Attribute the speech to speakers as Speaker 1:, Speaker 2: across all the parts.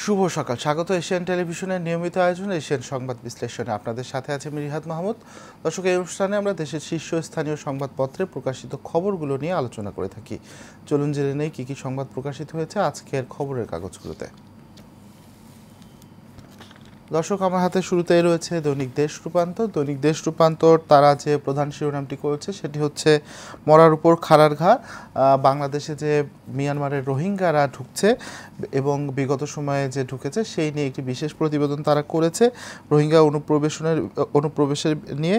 Speaker 1: শুভ সকাল, স্বাগত এশিয়ান টেলিভিশনের নিয়মিত আয়োজন এশিয়ান সংবাদ বিশ্লেষণে। আপনাদের সাথে আছে মিরিহাত মাহমুদ। দর্শক, এই অনুষ্ঠানে আমরা দেশের শীর্ষস্থানীয় সংবাদপত্রে প্রকাশিত খবরগুলো নিয়ে আলোচনা করে থাকি। চলুন জেনে নেই কী কী সংবাদ প্রকাশিত হয়েছে আজকের খবরের কাগজগুলোতে। দর্শক, আমার হাতে শুরুতেই রয়েছে দৈনিক দেশ রূপান্তর। দৈনিক দেশ রূপান্তর তারা যে প্রধান শিরোনামটি করেছে সেটি হচ্ছে মরার উপর খাড়ার ঘা। বাংলাদেশে যে মিয়ানমারের রোহিঙ্গারা ঢুকছে এবং বিগত সময়ে যে ঢুকেছে সেই নিয়ে একটি বিশেষ প্রতিবেদন তারা করেছে। রোহিঙ্গা অনুপ্রবেশের নিয়ে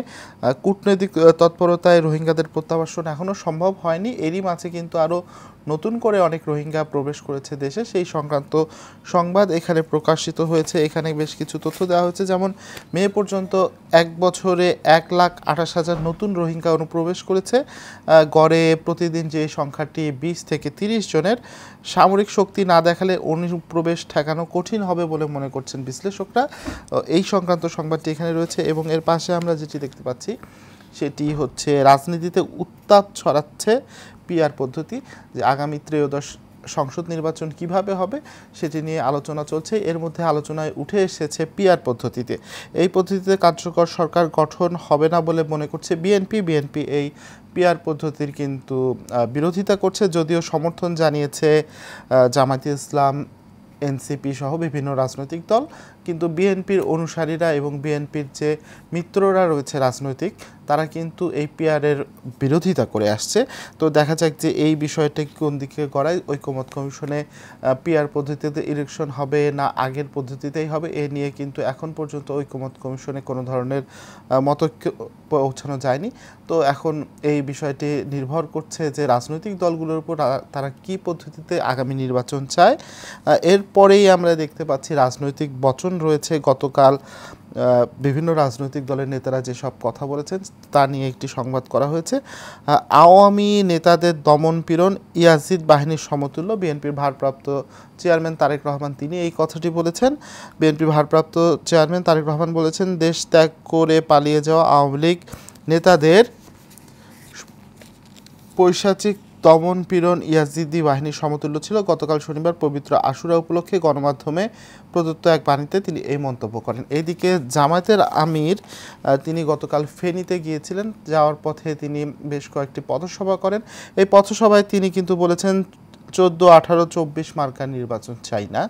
Speaker 1: কূটনৈতিক তৎপরতায় রোহিঙ্গাদের প্রত্যাবাসন এখনও সম্ভব হয়নি। এরই মাঝে কিন্তু আরও নতুন করে অনেক রোহিঙ্গা প্রবেশ করেছে দেশে, সেই সংক্রান্ত সংবাদ এখানে প্রকাশিত হয়েছে। এখানে বেশ কিছু তথ্য দেওয়া হয়েছে, যেমন মে পর্যন্ত 1 বছরে 1,28,000 নতুন রোহিঙ্গা অনুপ্রবেশ করেছে। গড়ে প্রতিদিন যে সংখ্যাটি 20 থেকে 30 জনের। সামরিক শক্তি না দেখালে অনুপ্রবেশ ঠেকানো কঠিন হবে বলে মনে করছেন বিশ্লেষকরা। এই সংক্রান্ত সংবাদটি এখানে রয়েছে এবং এর পাশে আমরা যেটি দেখতে পাচ্ছি সেটি হচ্ছে রাজনীতিতে উত্তাপ ছড়াচ্ছে পিআর পদ্ধতি, যে আগামী ত্রয়োদশ সংসদ নির্বাচন কিভাবে হবে সেটি নিয়ে আলোচনা চলছে। এর মধ্যে আলোচনায় উঠে এসেছে পিআর পদ্ধতিতে। এই পদ্ধতিতে কার্যকর সরকার গঠন হবে না বলে মনে করছে বিএনপি এই পিআর পদ্ধতির কিন্তু বিরোধিতা করছে, যদিও সমর্থন জানিয়েছে জামায়াতে ইসলাম, এনসিপি সহ বিভিন্ন রাজনৈতিক দল। কিন্তু বিএনপির অনুসারীরা এবং বিএনপির যে মিত্ররা রয়েছে রাজনৈতিক, তারা কিন্তু এই পিআরের বিরোধিতা করে আসছে। তো দেখা যাক যে এই বিষয়টা কোন দিকে গড়ায়। ঐকমত্য কমিশনে পিআর পদ্ধতিতে ইলেকশন হবে না আগের পদ্ধতিতেই হবে, এ নিয়ে কিন্তু এখন পর্যন্ত ঐকমত্য কমিশনে কোনো ধরনের মতৈক্য পৌঁছানো যায়নি। তো এখন এই বিষয়টি নির্ভর করছে যে রাজনৈতিক দলগুলোর উপর তারা কী পদ্ধতিতে আগামী নির্বাচন চায়। এরপরেই আমরা দেখতে পাচ্ছি রাজনৈতিক বচন রয়েছে। গতকাল বিভিন্ন রাজনৈতিক দলের নেতারা যেসব কথা বলেছেন তা নিয়ে একটি সংবাদ করা হয়েছে। আওয়ামী নেতাদের দমন পীড়ন ইয়াজিদ বাহিনীর সমতুল্য। বিএনপির ভারপ্রাপ্ত চেয়ারম্যান তারেক রহমান তিনি এই কথাটি বলেছেন। বিএনপির ভারপ্রাপ্ত চেয়ারম্যান তারেক রহমান বলেছেন, দেশ ত্যাগ করে পালিয়ে যাওয়া আওয়ামী লীগ নেতাদের পৈশাচিক দমন পীড়ন ইয়াজিদি বাহিনীর সমতুল্য ছিল। গতকাল শনিবার পবিত্র আশুরা উপলক্ষে গণমাধ্যমে প্রদত্ত এক বাণীতে তিনি এই মন্তব্য করেন। এইদিকে জামায়াতের আমির তিনি গতকাল ফেনীতে গিয়েছিলেন। যাওয়ার পথে তিনি বেশ কয়েকটি পথসভা করেন। এই পথসভায় তিনি কিন্তু বলেছেন 14, 18, 24 মার্কার নির্বাচন চাই না।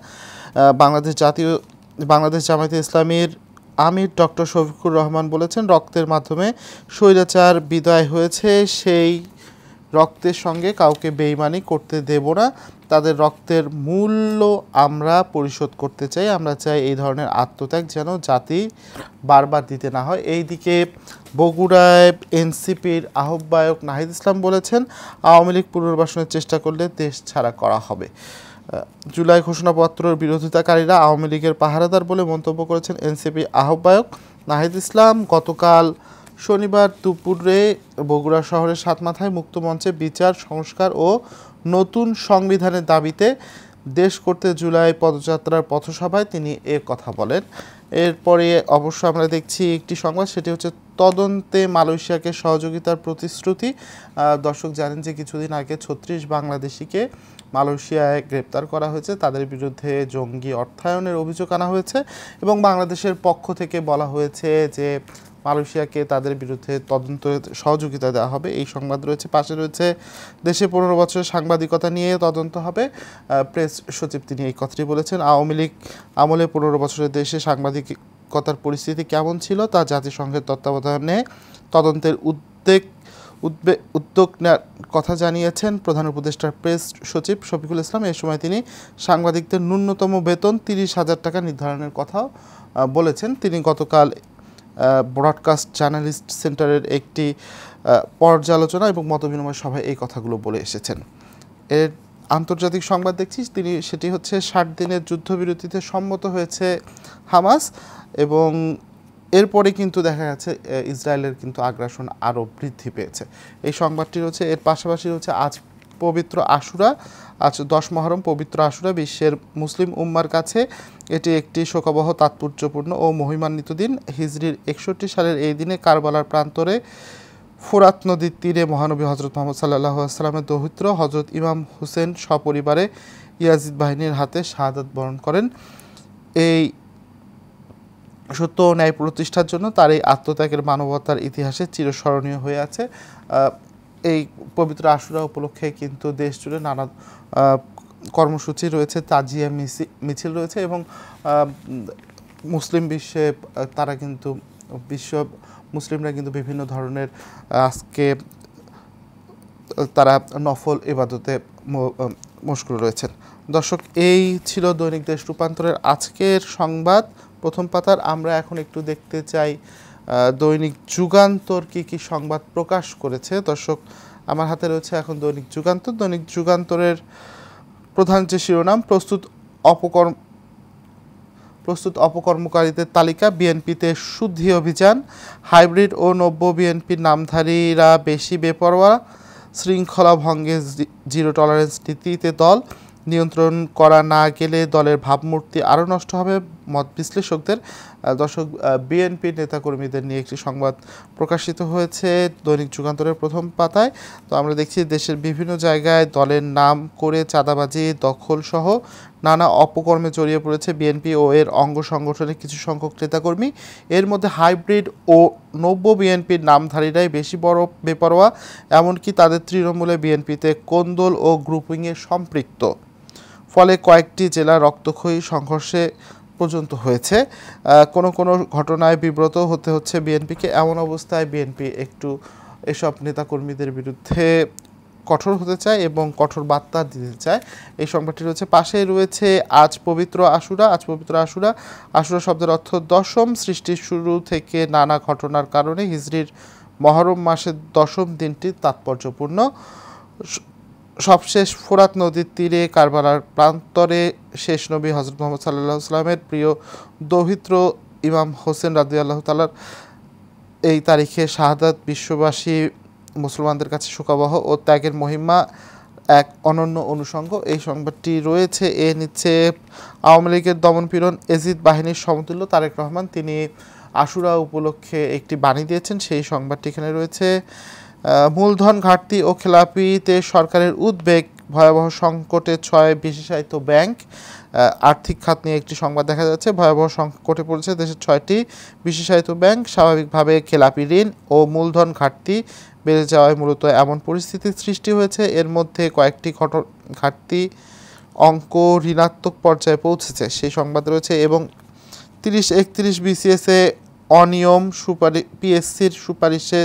Speaker 1: বাংলাদেশ জামায়াতে ইসলামীর আমির ডক্টর শফিকুর রহমান বলেছেন, রক্তের মাধ্যমে স্বৈরাচার বিদায় হয়েছে, সেই রক্তের সঙ্গে কাউকে বেইমানি করতে দেব না। তাদের রক্তের মূল্য আমরা পরিশোধ করতে চাই। আমরা চাই এই ধরনের আত্মত্যাগ যেন জাতি বারবার দিতে না হয়। এইদিকে বগুড়ায় এনসিপির আহ্বায়ক নাহিদ ইসলাম বলেছেন, আওয়ামী লীগ পুনর্বাসনের চেষ্টা করলে দেশ ছাড়া করা হবে। জুলাই ঘোষণাপত্রের বিরোধিতাকারীরা আওয়ামী লীগের পাহারাদার বলে মন্তব্য করেছেন এনসিপি আহ্বায়ক নাহিদ ইসলাম। গতকাল শনিবার দুপুরে বগুড়া শহরের সাতমাথায় মুক্ত মঞ্চে বিচার সংস্কার ও নতুন সংবিধানের দাবিতে দেশ করতে জুলাই পদযাত্রার পথসভায় তিনি এ কথা বলেন। এরপরে অবশ্য আমরা দেখছি একটি সংবাদ, সেটি হচ্ছে তদন্তে মালয়েশিয়াকে সহযোগিতার প্রতিশ্রুতি। দর্শক জানেন যে কিছুদিন আগে 36 বাংলাদেশিকে মালয়েশিয়ায় গ্রেপ্তার করা হয়েছে। তাদের বিরুদ্ধে জঙ্গি অর্থায়নের অভিযোগ আনা হয়েছে এবং বাংলাদেশের পক্ষ থেকে বলা হয়েছে যে মালয়েশিয়াকে তাদের বিরুদ্ধে তদন্ত সহযোগিতা দেওয়া হবে। এই সংবাদ রয়েছে। পাশে রয়েছে দেশে 15 বছরের সাংবাদিকতা নিয়ে তদন্ত হবে। প্রেস সচিব তিনি এই কথাটি বলেছেন। আওয়ামী লীগ আমলে 15 বছরের দেশে সাংবাদিকতার পরিস্থিতি কেমন ছিল তা জাতিসংঘের তত্ত্বাবধানে তদন্তের উদ্যোগ নেওয়ার কথা জানিয়েছেন প্রধান উপদেষ্টার প্রেস সচিব শফিকুল ইসলাম। এই সময় তিনি সাংবাদিকদের ন্যূনতম বেতন 30,000 টাকা নির্ধারণের কথাও বলেছেন। তিনি গতকাল ব্রডকাস্ট জার্নালিস্ট সেন্টারের একটি পর্যালোচনা এবং মতবিনিময় সভায় এই কথাগুলো বলে এসেছেন। এর আন্তর্জাতিক সংবাদ দেখছি সেটি হচ্ছে 60 দিনের যুদ্ধবিরতিতে সম্মত হয়েছে হামাস এবং এরপরে কিন্তু দেখা যাচ্ছে ইসরায়েলের কিন্তু আগ্রাসন আরও বৃদ্ধি পেয়েছে। এই সংবাদটি রয়েছে। এর পাশাপাশি রয়েছে আজ পবিত্র আশুরা, আজ 10 মহরম পবিত্র আশুরা। বিশ্বের মুসলিম উম্মার কাছে এটি একটি শোকাবহ, তাৎপর্যপূর্ণ ও মহিমান্বিত দিন। হিজরির 61 সালের এই দিনে কারবালার প্রান্তরে ফোরাত নদীর তীরে মহানবী হজরত মুহাম্মদ সাল্লাল্লাহু আলাইহি ওয়াসাল্লামের দৌহিত্র হজরত ইমাম হুসেন সপরিবারে ইয়াজিদ বাহিনীর হাতে শাহাদাত বরণ করেন। এই সত্য ও ন্যায় প্রতিষ্ঠার জন্য তার এই আত্মত্যাগের মানবতার ইতিহাসে চিরস্মরণীয় হয়ে আছে। এই পবিত্র আশুরা উপলক্ষে কিন্তু দেশ জুড়ে নানা কর্মসূচি রয়েছে, তাজিয়া মিছিল রয়েছে এবং মুসলিম বিশ্বে তারা কিন্তু মুসলিমরা কিন্তু বিভিন্ন ধরনের আজকে তারা নফল ইবাদতে মশগুল রয়েছেন। দর্শক, এই ছিল দৈনিক দেশ রূপান্তরের আজকের সংবাদ প্রথম পাতার। আমরা এখন একটু দেখতে চাই দৈনিক যুগান্তর কি সংবাদ প্রকাশ করেছে। দর্শক, আমার হাতে রয়েছে এখন দৈনিক যুগান্তর। দৈনিক যুগান্তরের প্রধান যে শিরোনাম, প্রস্তুত অপকর্মকারীদের তালিকা, বিএনপিতে শুদ্ধি অভিযান, হাইব্রিড ও নব্য বিএনপির নামধারীরা বেশি বেপরোয়া, শৃঙ্খলা ভঙ্গে জিরো টলারেন্স নীতিতে দল, নিয়ন্ত্রণ করা না গেলে দলের ভাবমূর্তি আরও নষ্ট হবে মত বিশ্লেষকদের। দর্শক, বিএনপির নেতাকর্মীদের নিয়ে একটি সংবাদ প্রকাশিত হয়েছে দৈনিক যুগান্তরের প্রথম পাতায়। তো আমরা দেখছি দেশের বিভিন্ন জায়গায় দলের নাম করে চাঁদাবাজি, দখল সহ নানা অপকর্মে জড়িয়ে পড়েছে বিএনপি ও এর অঙ্গ সংগঠনের কিছু সংখ্যক নেতাকর্মী। এর মধ্যে হাইব্রিড ও নব্য বিএনপির নামধারীরাই বেশি বড় বেপরোয়া, এমনকি তাদের তৃণমূলে বিএনপিতে কোন্দল ও গ্রুপিংয়ে সম্পৃক্ত। ফলে কয়েকটি জেলা রক্তক্ষয়ী সংঘর্ষে পর্যন্ত হয়েছে। কোনো ঘটনায় বিব্রত হতে হচ্ছে বিএনপিকে। এমন অবস্থায় বিএনপি একটু এসব নেতাকর্মীদের বিরুদ্ধে কঠোর হতে চায় এবং কঠোর বার্তা দিতে চায়। এই সংবাদটি রয়েছে। পাশেই রয়েছে আজ পবিত্র আশুরা। আজ পবিত্র আশুরা। আশুরা শব্দের অর্থ দশম। সৃষ্টির শুরু থেকে নানা ঘটনার কারণে হিজরির মহরম মাসের দশম দিনটি তাৎপর্যপূর্ণ। সবশেষ ফোরাত নদীর তীরে কারবালার প্রান্তরে শেষ নবী হজরত মুহাম্মদ সাল্লাল্লাহু আলাইহি ওয়াসাল্লামের প্রিয় দৌহিত্র ইমাম হোসেন রাদিয়াল্লাহু তাআলার এই তারিখে শাহাদাত বিশ্ববাসী মুসলমানদের কাছে শোকাবহ ও ত্যাগের মহিমা এক অনন্য অনুষঙ্গ। এই সংবাদটি রয়েছে। নিচ্ছে আওয়ামী লীগের দমনপীড়ন এজিদ বাহিনীর সমতুল্য তারেক রহমান, তিনি আশুরা উপলক্ষে একটি বাণী দিয়েছেন, সেই সংবাদটি এখানে রয়েছে। মূলধন ঘাটতি ও খেলাপিতে সরকারের উদ্বেগ, ভয়াবহ সংকটে 6 বিশেষায়িত ব্যাংক। আর্থিক খাত নিয়ে একটি সংবাদ দেখা যাচ্ছে। ভয়াবহ সংকটে পড়েছে দেশের 6টি বিশেষায়িত ব্যাংক। স্বাভাবিকভাবে খেলাপি ঋণ ও মূলধন ঘাটতি বেড়ে যাওয়ায় মূলত এমন পরিস্থিতির সৃষ্টি হয়েছে। এর মধ্যে কয়েকটি ঘাটতি অঙ্ক ঋণাত্মক পর্যায়ে পৌঁছেছে, সেই সংবাদ রয়েছে। এবং 30-31 বিসিএসে অনিয়ম, পিএসসির সুপারিশে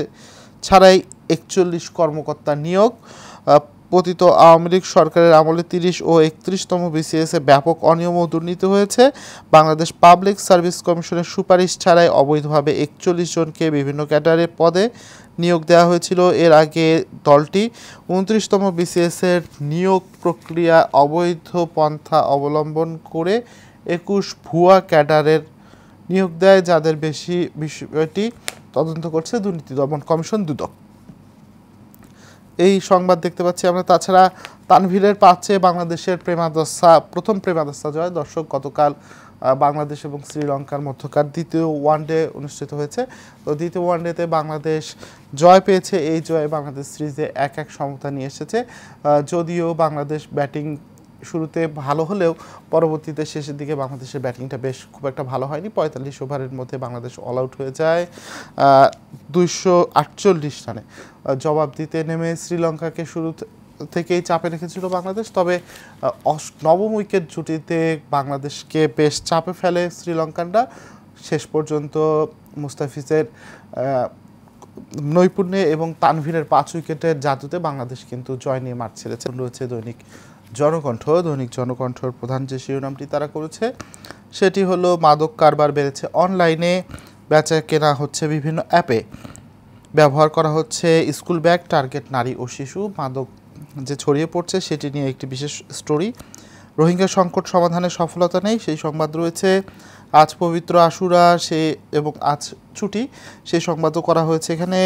Speaker 1: ছাড়াই 41 কর্মকর্তা নিয়োগ। পতিত আওয়ামী লীগ সরকারের আমলে 30 ও 31তম বিসিএসে ব্যাপক অনিয়ম ও দুর্নীতি হয়েছে। বাংলাদেশ পাবলিক সার্ভিস কমিশনের সুপারিশ ছাড়াই অবৈধভাবে 41 জনকে বিভিন্ন ক্যাডারের পদে নিয়োগ দেওয়া হয়েছিল। এর আগে দলটি 29তম বিসিএসের নিয়োগ প্রক্রিয়া অবৈধ পন্থা অবলম্বন করে 21 ভুয়া ক্যাডারের নিয়োগ দেয়, যাদের বিষয়টি তদন্ত করছে দুর্নীতি দমন কমিশন দুদক। এই সংবাদ দেখতে পাচ্ছি আমরা। তাছাড়া তানভীরের পাচ্ছে বাংলাদেশের প্রথম প্রেমাদস্তা জয়। দর্শক, গতকাল বাংলাদেশ এবং শ্রীলঙ্কার মধ্যকার দ্বিতীয় ওয়ানডে অনুষ্ঠিত হয়েছে। তো দ্বিতীয় ওয়ানডেতে বাংলাদেশ জয় পেয়েছে। এই জয়ে বাংলাদেশ সিরিজে 1-1 সমতা নিয়ে এসেছে। যদিও বাংলাদেশ ব্যাটিং শুরুতে ভালো হলেও পরবর্তীতে শেষের দিকে বাংলাদেশের ব্যাটিংটা খুব একটা ভালো হয়নি। 45 ওভারের মধ্যে বাংলাদেশ অল আউট হয়ে যায় 248 রানে। জবাব দিতে নেমে শ্রীলঙ্কাকে শুরু থেকেই চাপে রেখেছিল বাংলাদেশ, তবে নবম উইকেট জুটিতে বাংলাদেশকে বেশ চাপে ফেলে শ্রীলঙ্কানরা। শেষ পর্যন্ত মুস্তাফিজের নৈপুণ্যে এবং তানভীরের 5 উইকেটের জাদুতে বাংলাদেশ কিন্তু জয় নিয়ে মাঠ ছেড়েছে। রয়েছে দৈনিক জনকণ্ঠ। দৈনিক জনকণ্ঠর প্রধান যে শিরোনামটি তারা করেছে সেটি হলো মাদক কারবার বেড়েছে অনলাইনে, বেচা কেনা হচ্ছে বিভিন্ন অ্যাপে, ব্যবহার করা হচ্ছে স্কুল ব্যাগ, টার্গেট নারী ও শিশু। মাদক যে ছড়িয়ে পড়ছে সেটি নিয়ে একটি বিশেষ স্টোরি। রোহিঙ্গা সংকট সমাধানে সফলতা নেই, সেই সংবাদ রয়েছে। আজ পবিত্র আশুরা এবং আজ ছুটি, সেই সংবাদও করা হয়েছে এখানে।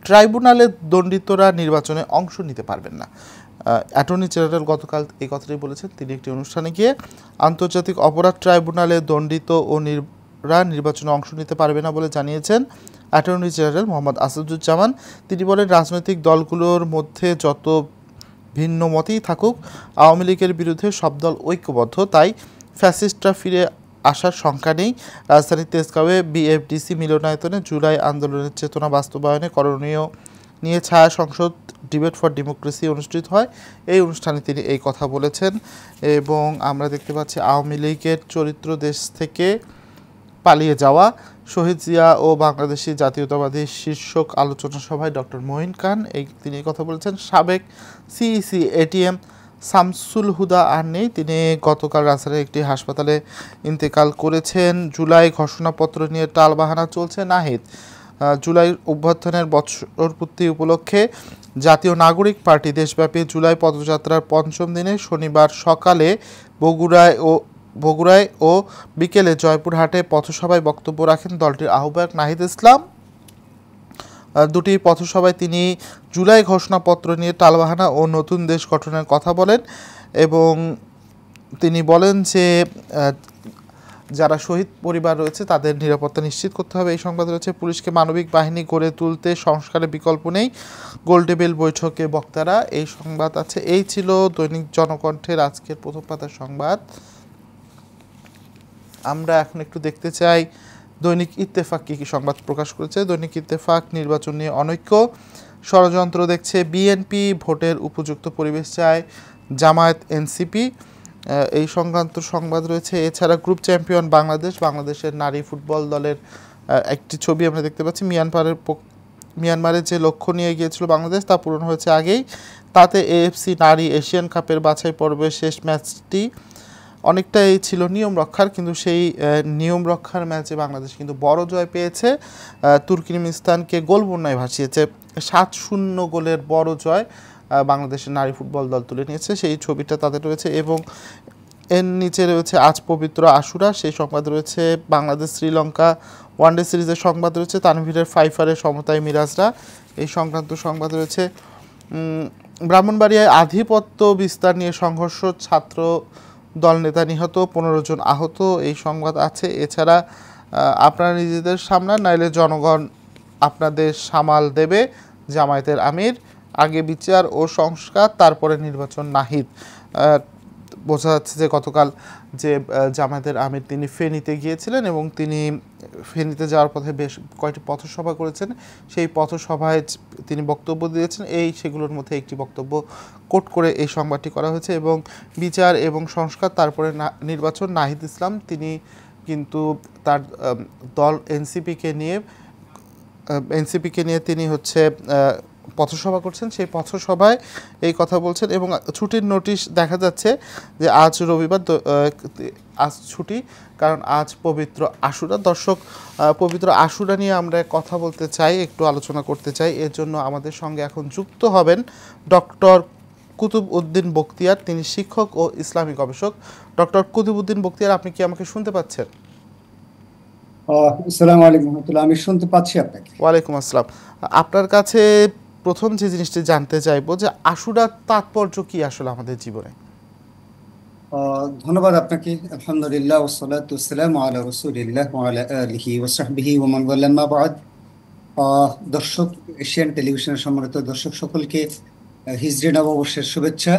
Speaker 1: ট্রাইব্যুনালে দণ্ডিতরা নির্বাচনে অংশ নিতে পারবেন না, অ্যাটর্নি জেনারেল গতকাল এই কথাটি বলেছেন। তিনি একটি অনুষ্ঠানে গিয়ে আন্তর্জাতিক অপরাধ ট্রাইব্যুনালে দণ্ডিত ও নির্বাচনে অংশ নিতে পারবে না বলে জানিয়েছেন অ্যাটর্নি জেনারেল মোহাম্মদ আসাদুজ্জামান। তিনি বলেন, রাজনৈতিক দলগুলোর মধ্যে যত ভিন্ন মতই থাকুক, আওয়ামী লীগের বিরুদ্ধে সব দল ঐক্যবদ্ধ, তাই ফ্যাসিস্টরা ফিরে আসার শঙ্কা নেই। রাজধানীর তেজগাঁওয়ে বিএফডিসি মিলনায়তনে জুলাই আন্দোলনের চেতনা বাস্তবায়নে করণীয় নিয়ে ছায়া সংসদ ডিবেট ফর ডেমোক্রেসি অনুষ্ঠিত হয়। এই অনুষ্ঠানে তিনি এই কথা বলেছেন। এবং আমরা দেখতে পাচ্ছি আওয়ামী লীগের চরিত্র দেশ থেকে পালিয়ে যাওয়া, শহীদ জিয়া ও বাংলাদেশি জাতীয়তাবাদী শীর্ষক আলোচনা সভায় ডক্টর মঈন খান তিনি এই কথা বলেছেন। সাবেক সিইসি এটিএম শামসুল হুদা আর নেই, তিনি গতকাল রাজধানীর একটি হাসপাতালে ইন্তেকাল করেছেন। জুলাই ঘোষণাপত্র নিয়ে টালবাহানা চলছে নাহিদ। জুলাই অভ্যুত্থানের বছরপূর্তি উপলক্ষে জাতীয় নাগরিক পার্টি দেশব্যাপী জুলাই পদযাত্রার পঞ্চম দিনে শনিবার সকালে বগুড়ায় ও বিকেলে জয়পুরহাটে পথসভায় বক্তব্য রাখেন দলটির আহ্বায়ক নাহিদ ইসলাম। দুটি পথসভায় তিনি জুলাই ঘোষণাপত্র নিয়ে টালবাহানা ও নতুন দেশ গঠনের কথা বলেন এবং তিনি বলেন যে যারা শহীদ পরিবার রয়েছে তাদের নিরাপত্তা নিশ্চিত করতে হবে। এই সংবাদ রয়েছে পুলিশকে মানবিক বাহিনী গড়ে তুলতে সংস্কারের বিকল্প নেই, গোলটেবিল বৈঠকে বক্তারা। এই সংবাদ আছে। এই ছিল দৈনিক জনকণ্ঠের আজকের প্রথম পাতার সংবাদ। আমরা এখন একটু দেখতে চাই দৈনিক ইত্তেফাক কী কী সংবাদ প্রকাশ করেছে। দৈনিক ইত্তেফাক নির্বাচন নিয়ে অনৈক্য, ষড়যন্ত্র দেখছে বিএনপি, ভোটের উপযুক্ত পরিবেশ চায় জামায়াত এনসিপি, এই সংক্রান্ত সংবাদ রয়েছে। এছাড়া গ্রুপ চ্যাম্পিয়ন বাংলাদেশের নারী ফুটবল দলের একটি ছবি আমরা দেখতে পাচ্ছি। মিয়ানমারের যে লক্ষ্য নিয়ে গিয়েছিল বাংলাদেশ তা পূরণ হয়েছে আগেই। তাতে এএফসি নারী এশিয়ান কাপের বাছাই পর্বের শেষ ম্যাচটি অনেকটাই ছিল নিয়ম রক্ষার, কিন্তু সেই নিয়ম রক্ষার ম্যাচে বাংলাদেশ কিন্তু বড় জয় পেয়েছে। তুর্কমেনিস্তানকে গোল বন্যায় ভাসিয়েছে। 7-0 গোলের বড় জয় বাংলাদেশের নারী ফুটবল দল তুলে নিয়েছে, সেই ছবিটা তাদের রয়েছে। এবং এর নিচে রয়েছে আজ পবিত্র আশুরা, সেই সংবাদ রয়েছে। বাংলাদেশ শ্রীলঙ্কা ওয়ানডে সিরিজের সংবাদ রয়েছে। তানভীরের ফাইফারের সমতায় মিরাজরা, এই সংক্রান্ত সংবাদ রয়েছে। ব্রাহ্মণবাড়িয়ায় আধিপত্য বিস্তার নিয়ে সংঘর্ষ, ছাত্র দল নেতা নিহত, 15 জন আহত, এই সংবাদ আছে। এছাড়া আপনারা নিজেদের সামলান নাইলে জনগণ আপনাদের সামাল দেবে, জামায়াতের আমির, আগে বিচার ও সংস্কার তারপরে নির্বাচন নাহিদ। বোঝা যাচ্ছে যে গতকাল যে জামায়াতের আমির তিনি ফেনীতে গিয়েছিলেন এবং তিনি ফেনীতে যাওয়ার পথে বেশ কয়েকটি পথসভা করেছেন। সেই পথসভায় তিনি বক্তব্য দিয়েছেন, সেগুলোর মধ্যে একটি বক্তব্য কোট করে এই সংবাদটি করা হয়েছে। এবং বিচার এবং সংস্কার তারপরে নির্বাচন নাহিদ ইসলাম তিনি কিন্তু তার দল এনসিপিকে নিয়ে তিনি হচ্ছে পথসভা করছেন, সেই পথসভায় এই কথা বলছেন। এবং ছুটির নোটিশ দেখা যাচ্ছে যে আজ রবিবার, আজ ছুটি, কারণ আজ পবিত্র আশুরা। দর্শক, পবিত্র আশুরা নিয়ে আমরা কথা বলতে চাই, একটু আলোচনা করতে চাই। এর জন্য আমাদের সঙ্গে এখন যুক্ত হবেন ডক্টর কুতুব উদ্দিন বখতিয়ার, তিনি শিক্ষক ও ইসলামী গবেষক। ডক্টর কুতুব উদ্দিন বখতিয়ার, আপনি কি আমাকে শুনতে পাচ্ছেন?
Speaker 2: আসসালামু আলাইকুম রাহমাতুল্লাহ, আমি শুনতে পাচ্ছি আপনাকে।
Speaker 1: ওয়ালাইকুম আসসালাম। আপনার কাছে প্রথম যে জিনিসটি জানতে চাইবো যে আশুরার তাৎপর্য কি আসলে আমাদের জীবনে?
Speaker 2: ধন্যবাদ আপনাকে। আলহামদুলিল্লাহ ওয়াসসালাতু ওয়াসসালামু আলা রাসূলিল্লাহ ওয়া আলা আলিহি ওয়া সাহবিহি ওয়া মান ওয়ালা, আম্মা বা'দ। দর্শক, এশিয়ান টেলিভিশনের সম্মানিত দর্শক সকলকে হিজরি নববর্ষের শুভেচ্ছা।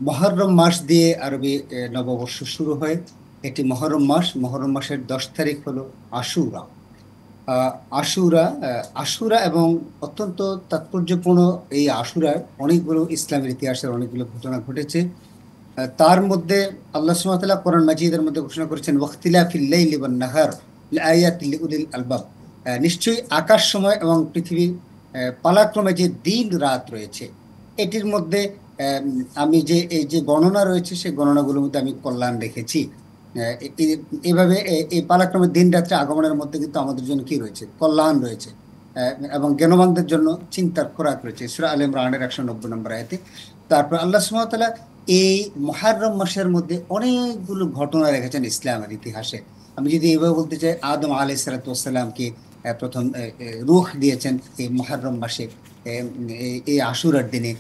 Speaker 2: মুহররম মাস দিয়ে আরবি নববর্ষ শুরু হয়। এটি মুহররম মাসের 10 তারিখ হলো আশুরা। আশুরা এবং অত্যন্ত তাৎপর্যপূর্ণ এই আশুরায় অনেকগুলো ইসলামের ইতিহাসের অনেকগুলো ঘটনা ঘটেছে। তার মধ্যে আল্লাহ সুবহানাহু ওয়া তাআলা কোরআন মাজিদের মধ্যে ঘোষণা করেছেন ওয়াখতিলাফিল লাইলি ওয়ান নাহার লাআয়াতিন লিউলিল আলবাব। নিশ্চয়ই আকাশ সময় এবং পৃথিবীর পালাক্রমে যে দিন রাত রয়েছে, এটির মধ্যে আমি এই যে গণনা রয়েছে সেই গণনাগুলোর মধ্যে আমি কল্যাণ রেখেছি। এইভাবে এই পালাক্রমের দিন রাত্রে আগমনের মধ্যে কিন্তু আমাদের জন্য কি রয়েছে? কল্যাণ রয়েছে এবং জ্ঞানবানদের জন্য চিন্তার খোরাক রয়েছে। সূরা আলে ইমরানের 190 নম্বর আয়াতে। তারপর আল্লাহ সুবহানাহু ওয়া তাআলা এই মুহররম মাসের মধ্যে অনেকগুলো ঘটনা রেখেছেন ইসলামের ইতিহাসে। আমি যদি এইভাবে বলতে চাই, আদম আলাইহিস সালাতু ওয়াস সালামকে প্রথম রূহ দিয়েছেন এই মুহররম মাসে, এই আশুরার দিনে।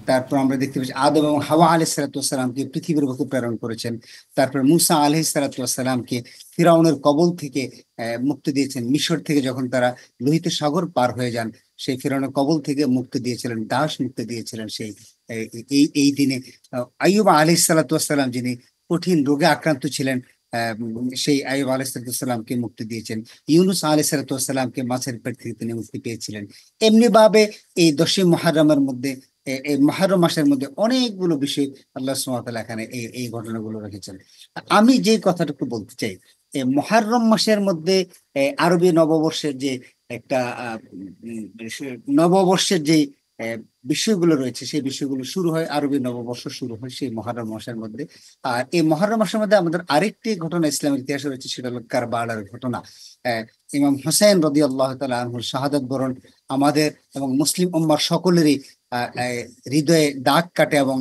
Speaker 2: তারপর আমরা দেখতে পাচ্ছি আদম এবং হাওয়া আলাইহিস সালাতু ওয়াস সালামকে পৃথিবীর বুকে প্রেরণ করেছেন। তারপর মূসা আলাইহিস সালাতু ওয়াস সালামকে ফিরাউনের কবল থেকে মুক্তি দিয়েছেন। মিশর থেকে যখন তারা লোহিত সাগর পার হয়ে যান, সেই ফিরআউনের কবল থেকে মুক্তি দিয়েছিলেন, দাস মুক্তি দিয়েছিলেন সেই এই দিনে। আইয়ুব আলাইহিস সালাতু ওয়াস সালাম, যিনি কঠিন রোগে আক্রান্ত ছিলেন, সেই আইয়ুব আলাইহিস সালাতু ওয়াস সালামকে মুক্তি দিয়েছেন। ইউনূস আলাইহিস সালাতু ওয়াস সালামকে মাছের পেট থেকে তিনি মুক্তি পেয়েছিলেন। এমনি ভাবে এই 10ই মুহররমের মধ্যে, এই মুহররম মাসের মধ্যে অনেকগুলো বিষয় আল্লাহ সুবহানাহু ওয়া তাআলা এখানে এই ঘটনাগুলো রেখেছেন। আমি যে কথাটুকু বলতে চাই, এই মুহররম মাসের মধ্যে আরবি নববর্ষের যে একটা নববর্ষের যে বিষয়গুলো রয়েছে, সেই বিষয়গুলো শুরু হয়, আরবি নববর্ষ শুরু হয় সেই মুহররম মাসের মধ্যে। আর এই মুহররম মাসের মধ্যে আমাদের আরেকটি ঘটনা ইসলামের ইতিহাসে রয়েছে, সেটা হলো কারবালার ঘটনা। ইমাম হুসাইন রাদিয়াল্লাহু তাআলা আনহুর শাহাদাত বরণ আমাদের এবং মুসলিম উম্মার সকলেরই হৃদয়ে দাগ কাটে, এবং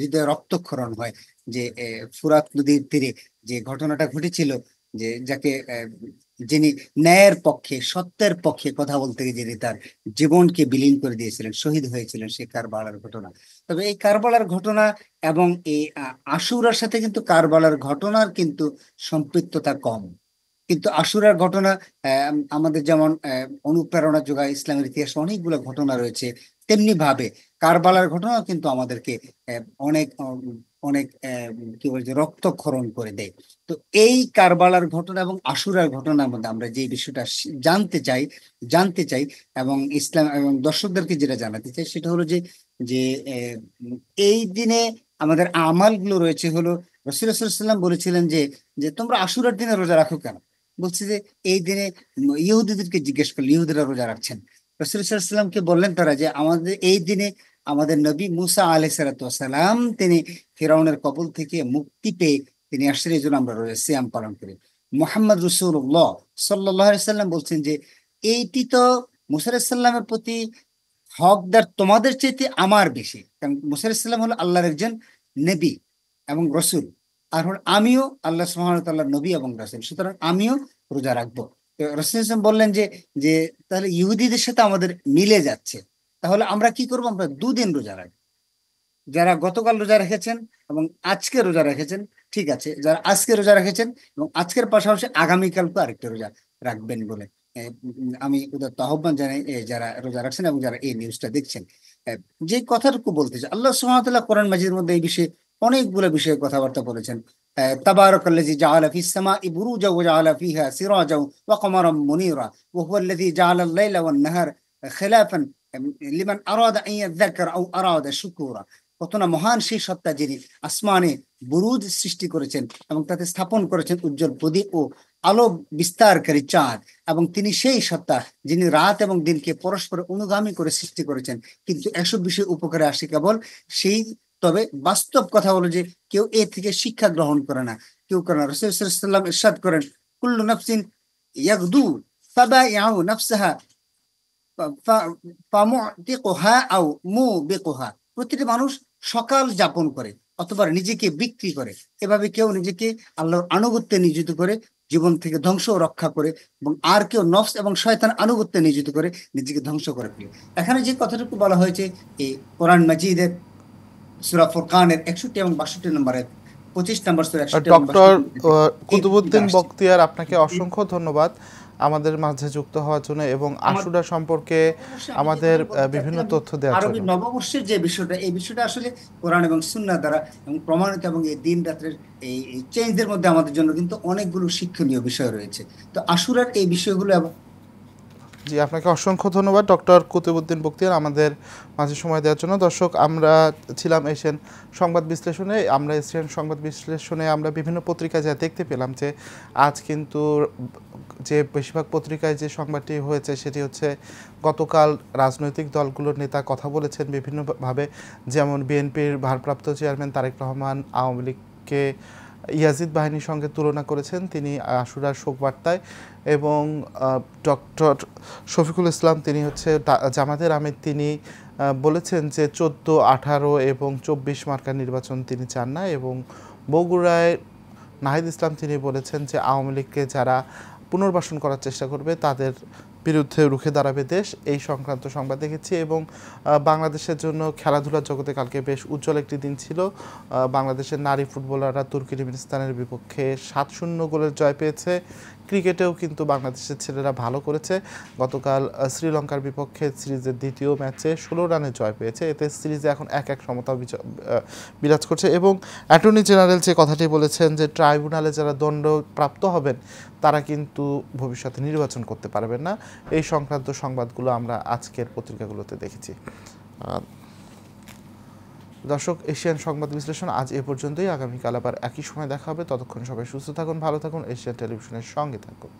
Speaker 2: হৃদয়ে রক্তক্ষরণ হয়। যে ফুরাত নদীর তীরে যে ঘটনাটা ঘটেছিল, যে যাকে যিনি ন্যায়ের পক্ষে, সত্যের পক্ষে কথা বলতে গিয়ে যিনি তার জীবনকে বিলীন করে দিয়েছিলেন, শহীদ হয়েছিলেন, সেই কারবালার ঘটনা। তবে এই কারবালার ঘটনা এবং এই আশুরার সাথে কিন্তু কারবালার ঘটনার কিন্তু সম্পৃক্ততা কম। কিন্তু আশুরার ঘটনা আমাদের যেমন অনুপ্রেরণা যোগায়, ইসলামের ইতিহাসে অনেকগুলো ঘটনা রয়েছে, তেমনি ভাবে কারবালার ঘটনা কিন্তু আমাদেরকে অনেক অনেক কি বলছে রক্তক্ষরণ করে দেয়। তো এই কারবালার ঘটনা এবং আশুরার ঘটনার মধ্যে আমরা যে বিষয়টা জানতে চাই এবং ইসলাম এবং দর্শকদেরকে যেটা জানাতে চাই, সেটা হলো যে যে এই দিনে আমাদের আমালগুলো রয়েছে হলো, রাসূলুল্লাহ সাল্লাল্লাহু আলাইহি ওয়াসাল্লাম বলেছিলেন যে যে তোমরা আশুরার দিনে রোজা রাখো কেন? বলছে যে এই দিনে ইহুদিদেরকে জিজ্ঞেস করলে, ইহুদিরা রোজা রাখছেন। রাসূলুল্লাহ সাল্লাল্লাহু আলাইহি ওয়াসাল্লামকে বললেন তারা যে আমাদের এই দিনে আমাদের নবী মুসা আলাইহিস সালাতু ওয়াস সালাম তিনি ফিরআউনের কবল থেকে মুক্তি পেয়ে তিনি আসছেন, এই জন্য আমরা রোজা সিয়াম পালন করি। মুহাম্মদ রাসূলুল্লাহ সাল্লাল্লাহু আলাইহি ওয়াসাল্লাম বলছেন যে এইটি তো মুসা আলাইহিস সালামের প্রতি হকদার তোমাদের চাইতে আমার বেশি, কারণ মুসা আলাইহিস সালাম হলো আল্লাহর একজন নবী এবং রসুল, আর আমিও আল্লাহ সুবহানাহু ওয়া তাআলার নবী এবং রাসূল, সুতরাং আমিও রোজা রাখবো। তো রাসূল বললেন যে যে তাহলে ইহুদিদের সাথে আমাদের মিলে যাচ্ছে, তাহলে আমরা কি করব? আমরা 2 দিন রোজা রাখবো। যারা গতকাল রোজা রেখেছেন এবং আজকে রোজা রেখেছেন, ঠিক আছে, যারা আজকে রোজা রেখেছেন এবং আজকের পাশাপাশি আগামীকালকে আরেকটা রোজা রাখবেন বলে আমি উদাত্ত আহ্বান জানাই যারা রোজা রাখছেন এবং যারা এই নিউজটা দেখছেন। যে কথাটুকু বলতে চাই, আল্লাহ সুবহানাহু ওয়া তাআলা কোরআন মাজিদের মধ্যে এই বিষয়ে অনেকগুলো বিষয়ে কথাবার্তা বলেছেন। তাবারাকাল্লাযী জাআলা ফিস সামাই বুরুজাও ওয়া জাআলা ফিহা সিরাজাও ওয়া কমারাম মুনীরা ওয়া হুয়াল্লাযী জাআলা আল-লাইলা ওয়ান-নাহার খিলাফান লিমান আরাদা আন ইয়াযাক্কারা আও আরাদা শুকুরা। কত না মহান সেই সত্তা, যিনি আসমানে বুরুজ সৃষ্টি করেছেন এবং তাতে স্থাপন করেছেন উজ্জ্বল প্রদীপ ও আলো বিস্তারকারী চাঁদ, এবং তিনি সেই সত্তা যিনি রাত এবং দিনকে পরস্পর অনুগামী করে সৃষ্টি করেছেন। কিন্তু এসব বিষয় উপকারে আসে কেবল সেই, তবে বাস্তব কথা হলো যে কেউ এ থেকে শিক্ষা গ্রহণ করে না, কেউ করে না। রাসূল সাল্লাল্লাহু আলাইহি ওয়াসাল্লাম ইরশাদ করেন, কুল্লু নাফসিন ইয়াগদু ফাবাইউ নাফসাহা ফামুতিকুহা আও মুবিকুহা। প্রতিটি মানুষ সকাল যাপন করে অথবা নিজেকে বিক্রি করে, এভাবে কেউ নিজেকে আল্লাহর আনুগত্যে নিয়োজিত করে জীবন থেকে ধ্বংস রক্ষা করে, এবং আর কেউ নফস এবং শয়তান আনুগত্যে নিয়োজিত করে নিজেকে ধ্বংস করে ফেলে। এখানে যে কথাটুকু বলা হয়েছে এই কোরআন মাজিদের সূরা ফুরকানের 61 এবং 62 নম্বরে, 25 নম্বর সূরা 61 এবং
Speaker 1: ডক্টর
Speaker 2: 62
Speaker 1: কুতুবউদ্দিন বখতিয়ার, আপনাকে অসংখ্য ধন্যবাদ আমাদের মাঝে যুক্ত হওয়ার জন্য এবং আশুরা সম্পর্কে আমাদের বিভিন্ন তথ্য দেওয়ার জন্য।
Speaker 2: আরবি নববর্ষের যে বিষয়টা, এই বিষয়টা আসলে কোরআন এবং সুন্নাহ দ্বারা এবং প্রমাণিত, এবং এই দিন রাত্রের এই চেঞ্জের মধ্যে আমাদের জন্য কিন্তু অনেকগুলো শিক্ষণীয় বিষয় রয়েছে। তো আশুরার এই বিষয়গুলো এবং
Speaker 1: জি, আপনাকে অসংখ্য ধন্যবাদ ডক্টর কুতুবউদ্দিন বখতিয়ার আমাদের মাঝে সময় দেওয়ার জন্য। দর্শক, আমরা ছিলাম এশিয়ান সংবাদ বিশ্লেষণে। এশিয়ান সংবাদ বিশ্লেষণে আমরা বিভিন্ন পত্রিকায় যা দেখতে পেলাম যে আজ কিন্তু যে বেশিরভাগ পত্রিকায় যে সংবাদটি হয়েছে সেটি হচ্ছে গতকাল রাজনৈতিক দলগুলোর নেতা কথা বলেছেন বিভিন্নভাবে, যেমন বিএনপির ভারপ্রাপ্ত চেয়ারম্যান তারেক রহমান আওয়ামী লীগকে ইয়াজিদ বাহিনীর সঙ্গে তুলনা করেছেন তিনি আশুরার শোকবার্তায়, এবং ডক্টর শফিকুল ইসলাম তিনি হচ্ছে জামাতের আমির, তিনি বলেছেন যে 14, 18 এবং 24 মার্কার নির্বাচন তিনি চান না, এবং বগুড়ায় নাহিদ ইসলাম তিনি বলেছেন যে আওয়ামী লীগকে যারা পুনর্বাসন করার চেষ্টা করবে তাদের বিরুদ্ধে রুখে দাঁড়াবে দেশ। এই সংক্রান্ত সংবাদ দেখেছি। এবং বাংলাদেশের জন্য খেলাধুলার জগতে কালকে বেশ উজ্জ্বল একটি দিন ছিল। বাংলাদেশের নারী ফুটবলাররা তুর্কিমিনিস্তানের বিপক্ষে 7-0 গোলের জয় পেয়েছে। ক্রিকেটেও কিন্তু বাংলাদেশের ছেলেরা ভালো করেছে। গতকাল শ্রীলঙ্কার বিপক্ষে সিরিজের দ্বিতীয় ম্যাচে 16 রানে জয় পেয়েছে। এতে সিরিজে এখন 1-1 সমতা বিরাজ করছে এবং অ্যাটর্নি জেনারেল যে কথাটি বলেছেন যে ট্রাইব্যুনালে যারা দণ্ডপ্রাপ্ত হবেন তারা কিন্তু ভবিষ্যতে নির্বাচন করতে পারবেন না। এই সংক্রান্ত সংবাদগুলো আমরা আজকের পত্রিকাগুলোতে দেখেছি। দর্শক, এশিয়ান সংবাদ বিশ্লেষণ আজ এ পর্যন্তই। আগামীকাল আবার একই সময় দেখা হবে। ততক্ষণ সবাই সুস্থ থাকুন, ভালো থাকুন, এশিয়ান টেলিভিশনের সঙ্গে থাকুন।